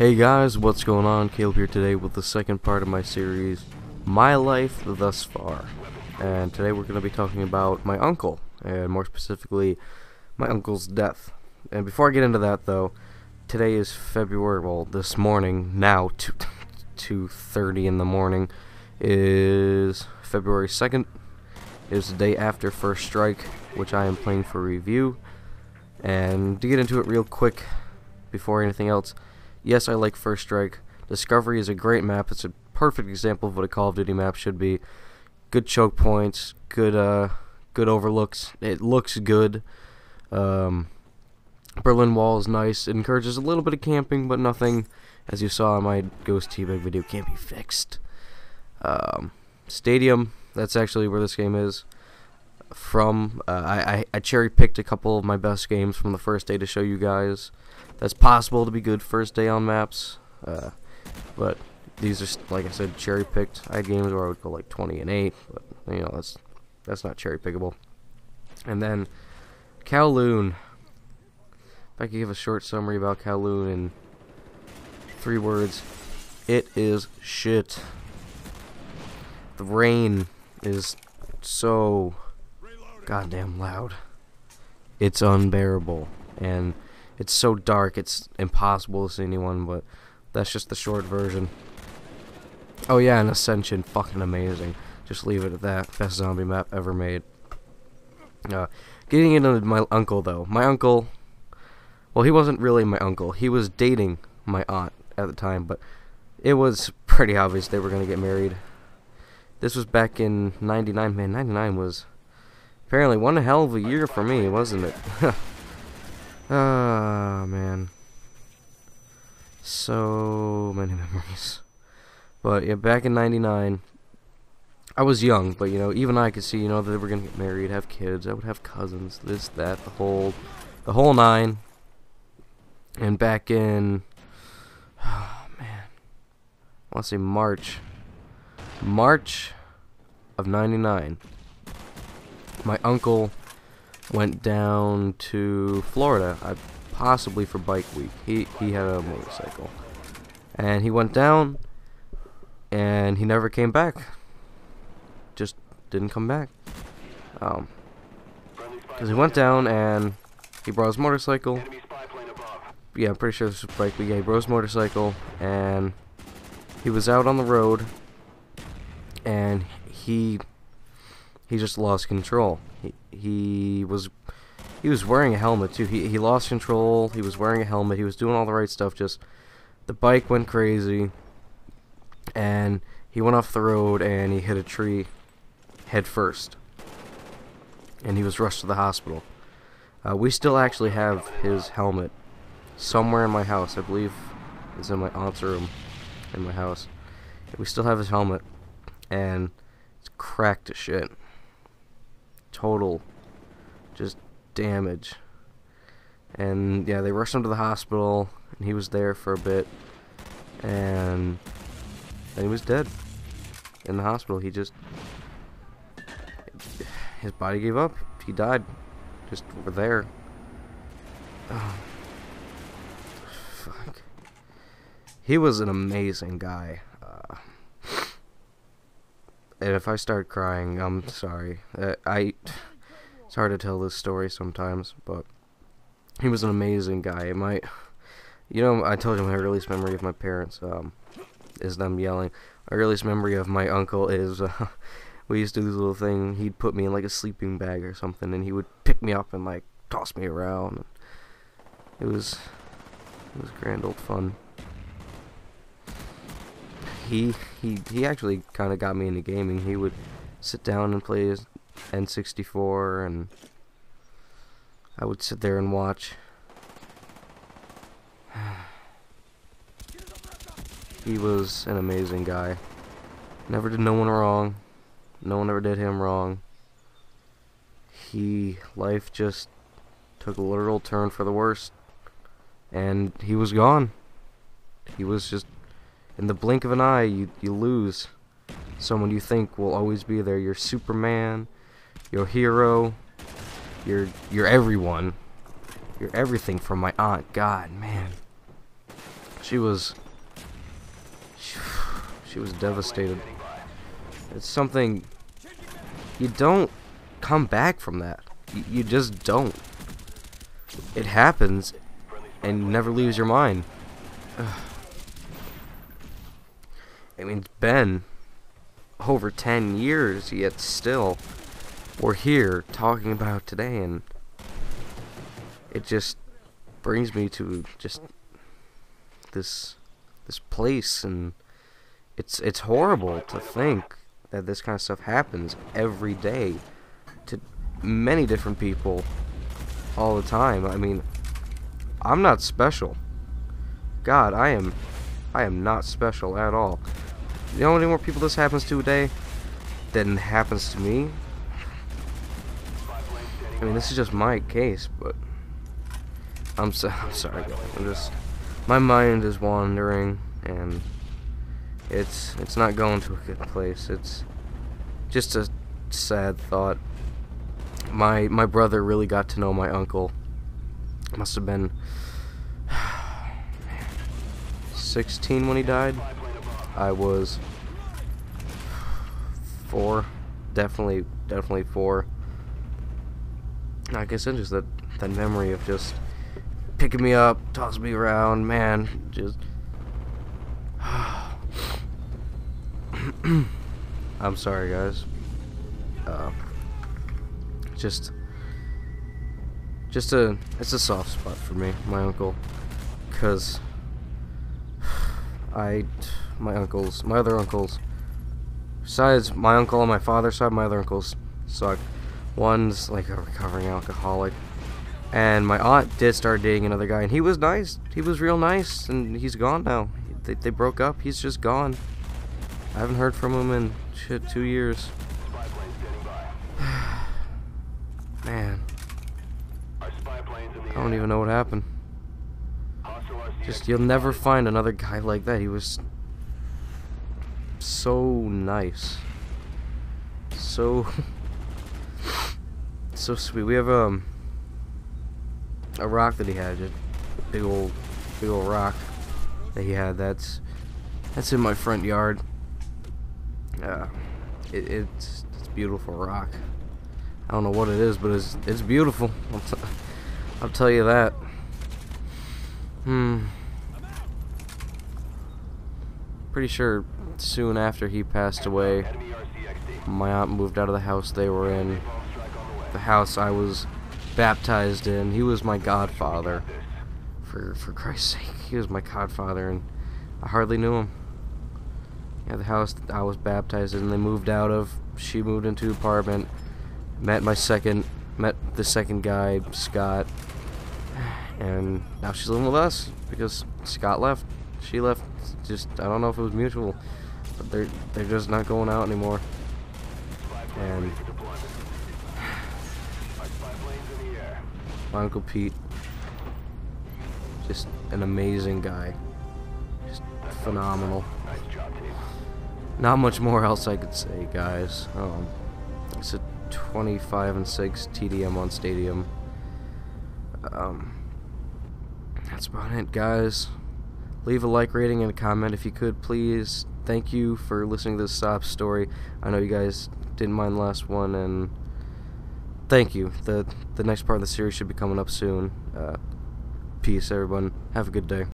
Hey guys, what's going on? Caleb here today with the second part of my series, My Life Thus Far. And today we're going to be talking about my uncle, and more specifically, my uncle's death. And before I get into that though, today is February, well, this morning, now, 2:30 in the morning, is February 2nd. It is the day after First Strike, which I am playing for review. And to get into it real quick, before anything else, yes, I like First Strike. Discovery is a great map. It's a perfect example of what a Call of Duty map should be. Good choke points, good overlooks. It looks good. Berlin Wall is nice. It encourages a little bit of camping, but nothing, as you saw in my Ghost Teabag video, can't be fixed. Stadium, that's actually where this game is from. I cherry-picked a couple of my best games from the first day to show you guys. That's possible to be good first day on maps, but these are, like I said, cherry-picked. I had games where I would go like 20-8, but you know, that's not cherry-pickable. And then Kowloon. If I could give a short summary about Kowloon in 3 words, it is shit. The rain is so goddamn loud. It's unbearable, and it's so dark it's impossible to see anyone, but that's just the short version. Oh yeah, and Ascension, fucking amazing. Just leave it at that. Best zombie map ever made. Getting into my uncle though. My uncle, well, he wasn't really my uncle. He was dating my aunt at the time, but it was pretty obvious they were going to get married. This was back in 99. Man, 99 was apparently one hell of a year for me, wasn't it? Ah, man. So many memories. But yeah, back in 99, I was young, but you know, even I could see, you know, that they were gonna get married, have kids. I would have cousins, this, that, the whole 9. And back in, oh man, I want to say March of 99, my uncle went down to Florida, possibly for bike week. He had a motorcycle, and he went down, and he never came back. Just didn't come back. Because he went down and he brought his motorcycle. Yeah, I'm pretty sure this was bike week. Yeah, he brought his motorcycle, and he was out on the road, and he just lost control. He was wearing a helmet too. He lost control. He was wearing a helmet. He was doing all the right stuff. Just the bike went crazy, and he went off the road and he hit a tree head first, and he was rushed to the hospital. We still actually have his helmet somewhere in my house. I believe it's in my aunt's room in my house. We still have his helmet, and it's cracked to shit. Total just damage. And yeah, they rushed him to the hospital, and he was there for a bit, and then he was dead in the hospital. His body gave up. He died just over there. Oh, fuck. He was an amazing guy. And if I start crying, I'm sorry. It's hard to tell this story sometimes, but he was an amazing guy. You know, I told you my earliest memory of my parents is them yelling. My earliest memory of my uncle is we used to do this little thing. He'd put me in like a sleeping bag or something, and he would pick me up and like toss me around. It was grand old fun. He actually kind of got me into gaming. He would sit down and play his N64, and I would sit there and watch. He was an amazing guy. Never did no one wrong. No one ever did him wrong. Life just took a literal turn for the worst, and he was gone. He was just, in the blink of an eye, you lose someone you think will always be there. Your Superman, your hero, your everyone. You're everything from my aunt. God, man. she was devastated. It's something you don't come back from that. You just don't. It happens and never leaves your mind. Ugh. I mean, it's been over 10 years, yet still we're here talking about today, and it just brings me to just this place, and it's horrible to think that this kind of stuff happens every day to many different people all the time. I mean, I'm not special. God, I am not special at all. You know how many more people this happens to a day than happens to me? I mean, this is just my case, but I'm sorry, guys. My mind is wandering, and it's not going to a good place. It's just a sad thought. My brother really got to know my uncle. Must have been 16 when he died. I was 4, definitely 4. Like I said, just that memory of just picking me up, tossing me around, man, just I'm sorry, guys. It's a soft spot for me, my uncle, because my other uncles, besides my uncle on my father's side, my other uncles suck. One's like a recovering alcoholic, and my aunt did start dating another guy, and he was nice. He was real nice, and he's gone now. They broke up. He's just gone. I haven't heard from him in 2 years. Man, I don't even know what happened. Just, you'll never find another guy like that. He was so nice, so sweet. We have a rock that he had, just big old rock that he had. That's in my front yard. It's beautiful rock. I don't know what it is, but it's beautiful. I'll tell you that. Pretty sure soon after he passed away, my aunt moved out of the house they were in. The house I was baptized in. He was my godfather. For Christ's sake, he was my godfather, and I hardly knew him. Yeah, the house that I was baptized in, they moved out of. She moved into an apartment. Met the second guy, Scott, and now she's living with us because Scott left. She left. Just, I don't know if it was mutual, but they're just not going out anymore. And my Uncle Pete, just an amazing guy, just phenomenal. Not much more else I could say, guys. It's a 25-6 TDM on Stadium. That's about it, guys. Leave a like, rating, and a comment if you could, please. Thank you for listening to this sob story. I know you guys didn't mind the last one, and thank you. The next part of the series should be coming up soon. Peace, everyone. Have a good day.